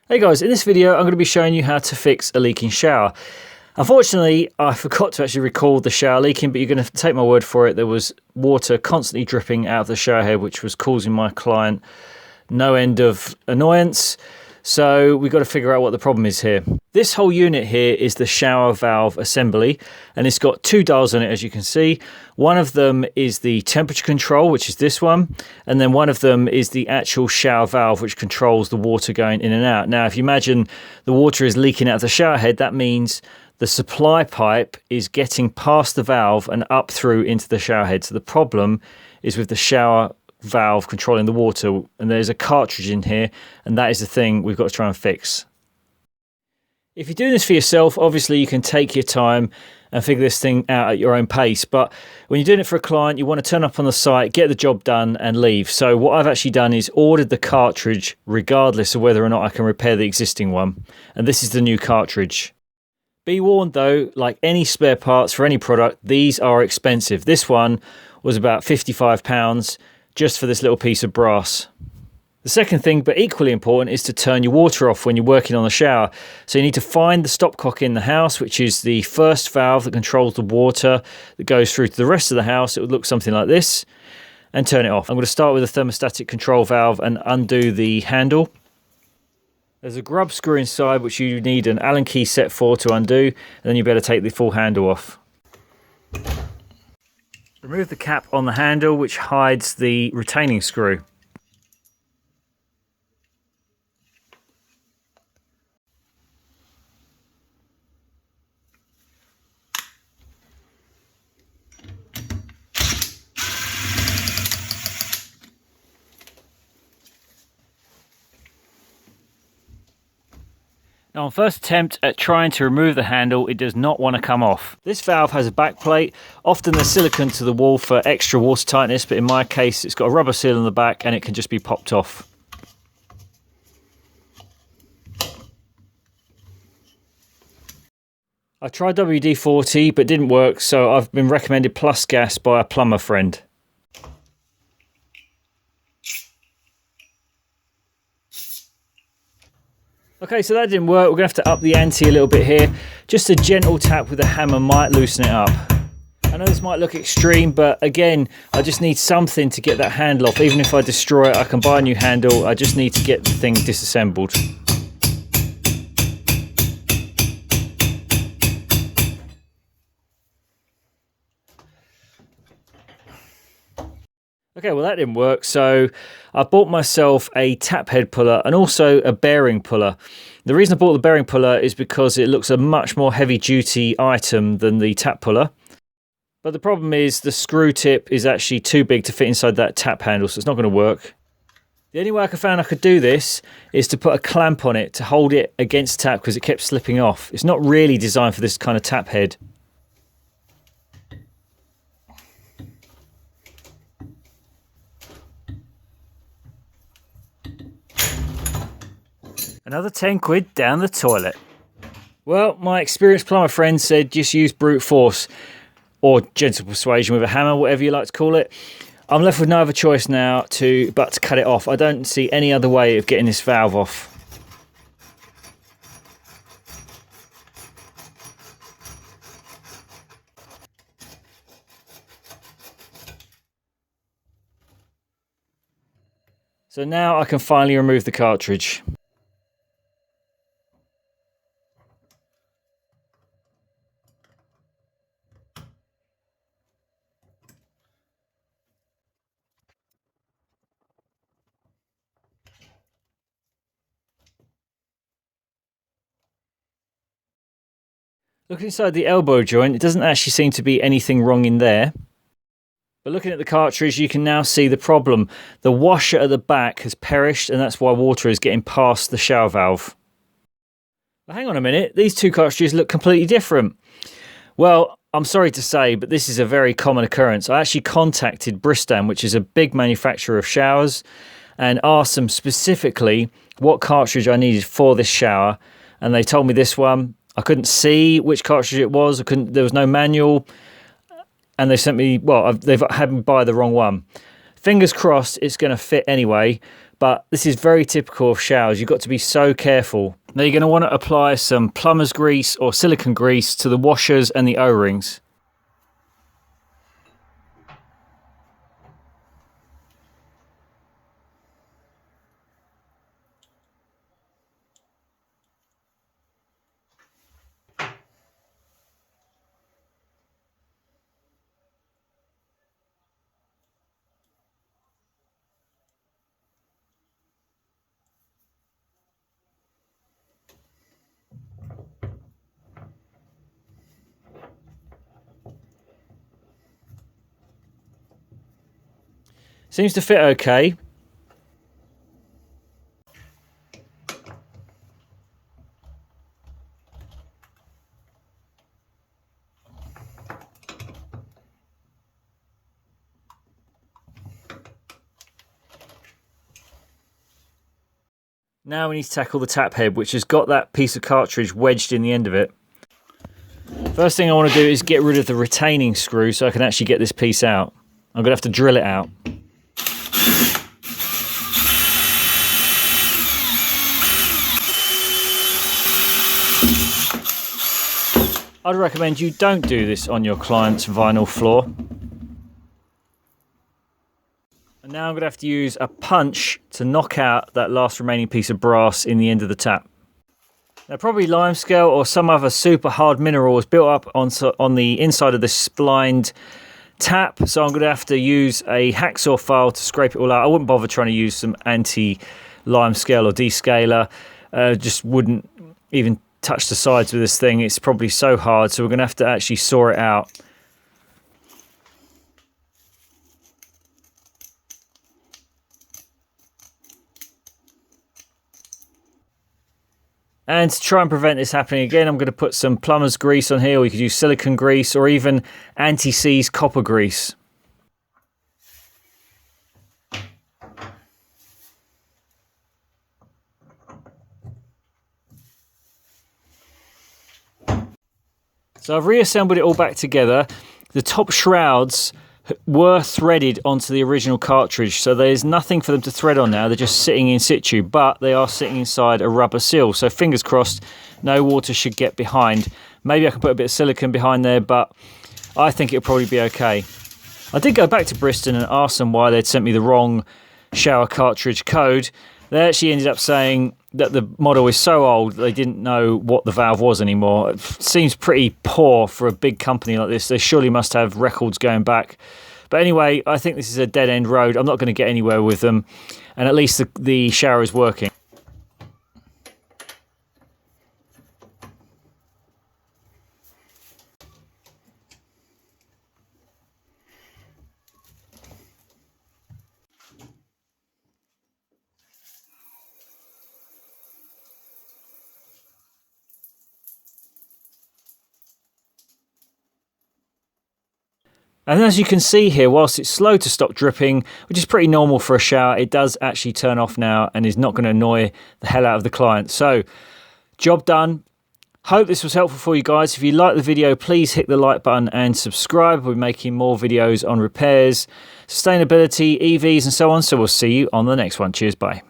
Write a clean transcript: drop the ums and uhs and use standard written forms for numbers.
Hey guys, in this video I'm going to be showing you how to fix a leaking shower. Unfortunately, I forgot to actually record the shower leaking, but you're going to take my word for it. There was water constantly dripping out of the shower head, which was causing my client no end of annoyance. So we've got to figure out what the problem is here. This whole unit here is the shower valve assembly, and it's got two dials on it, as you can see. One of them is the temperature control, which is this one, and then one of them is the actual shower valve, which controls the water going in and out. Now, if you imagine the water is leaking out of the shower head, that means the supply pipe is getting past the valve and up through into the shower head. So the problem is with the shower valve controlling the water, and there's a cartridge in here, and that is the thing we've got to try and fix. If you're doing this for yourself, obviously you can take your time and figure this thing out at your own pace, but when you're doing it for a client, you want to turn up on the site, get the job done and leave. So what I've actually done is ordered the cartridge regardless of whether or not I can repair the existing one, and this is the new cartridge. Be warned though, like any spare parts for any product, these are expensive. This one was about £55 just for this little piece of brass. The second thing, but equally important, is to turn your water off when you're working on the shower. So you need to find the stopcock in the house, which is the first valve that controls the water that goes through to the rest of the house. It would look something like this, and turn it off. I'm going to start with the thermostatic control valve and undo the handle. There's a grub screw inside which you need an Allen key set for to undo, and then you better take the full handle off. Remove the cap on the handle which hides the retaining screw. Now on first attempt at trying to remove the handle, it does not want to come off. This valve has a back plate. Often there's silicone to the wall for extra water tightness, but in my case it's got a rubber seal on the back and it can just be popped off. I tried WD-40 but didn't work, so I've been recommended Plus Gas by a plumber friend. Okay, so that didn't work. We're going to have to up the ante a little bit here. Just a gentle tap with a hammer might loosen it up. I know this might look extreme, but again, I just need something to get that handle off. Even if I destroy it, I can buy a new handle. I just need to get the thing disassembled. Okay, well that didn't work, so I bought myself a tap head puller and also a bearing puller. The reason I bought the bearing puller is because it looks a much more heavy duty item than the tap puller. But the problem is the screw tip is actually too big to fit inside that tap handle, so it's not going to work. The only way I found I could do this is to put a clamp on it to hold it against the tap because it kept slipping off. It's not really designed for this kind of tap head. Another 10 quid down the toilet. Well, my experienced plumber friend said just use brute force or gentle persuasion with a hammer, whatever you like to call it. I'm left with no other choice now but to cut it off. I don't see any other way of getting this valve off. So now I can finally remove the cartridge. Looking inside the elbow joint, it doesn't actually seem to be anything wrong in there. But looking at the cartridge, you can now see the problem. The washer at the back has perished, and that's why water is getting past the shower valve. But hang on a minute, these two cartridges look completely different. Well, I'm sorry to say, but this is a very common occurrence. I actually contacted Bristan, which is a big manufacturer of showers, and asked them specifically what cartridge I needed for this shower, and they told me this one. I couldn't see which cartridge it was. There was no manual, and they sent me, well, they've had me buy the wrong one. Fingers crossed it's going to fit anyway, but this is very typical of showers. You've got to be so careful. Now you're going to want to apply some plumber's grease or silicone grease to the washers and the O-rings. Seems to fit okay. Now we need to tackle the tap head, which has got that piece of cartridge wedged in the end of it. First thing I want to do is get rid of the retaining screw so I can actually get this piece out. I'm going to have to drill it out. I'd recommend you don't do this on your client's vinyl floor. And now I'm going to have to use a punch to knock out that last remaining piece of brass in the end of the tap. Now probably limescale or some other super hard mineral is built up on the inside of the splined tap, so I'm going to have to use a hacksaw file to scrape it all out. I wouldn't bother trying to use some anti-limescale or descaler. Just wouldn't even touch the sides with this thing. It's probably so hard, so we're going to have to actually saw it out. And to try and prevent this happening again, I'm going to put some plumber's grease on here, or you could use silicone grease or even anti-seize copper grease. So I've reassembled it all back together. The top shrouds were threaded onto the original cartridge, so there's nothing for them to thread on now. They're just sitting in situ, but they are sitting inside a rubber seal, so fingers crossed no water should get behind. Maybe I can put a bit of silicone behind there, but I think it'll probably be okay. I did go back to Bristan and ask them why they'd sent me the wrong shower cartridge code. They actually ended up saying that the model is so old they didn't know what the valve was anymore. It seems pretty poor for a big company like this. They surely must have records going back. But anyway, I think this is a dead-end road. I'm not going to get anywhere with them, and at least the shower is working. And as you can see here, whilst it's slow to stop dripping, which is pretty normal for a shower, it does actually turn off now and is not going to annoy the hell out of the client. So, job done. Hope this was helpful for you guys. If you like the video, please hit the like button and subscribe. We're making more videos on repairs, sustainability, EVs and so on. So we'll see you on the next one. Cheers, bye.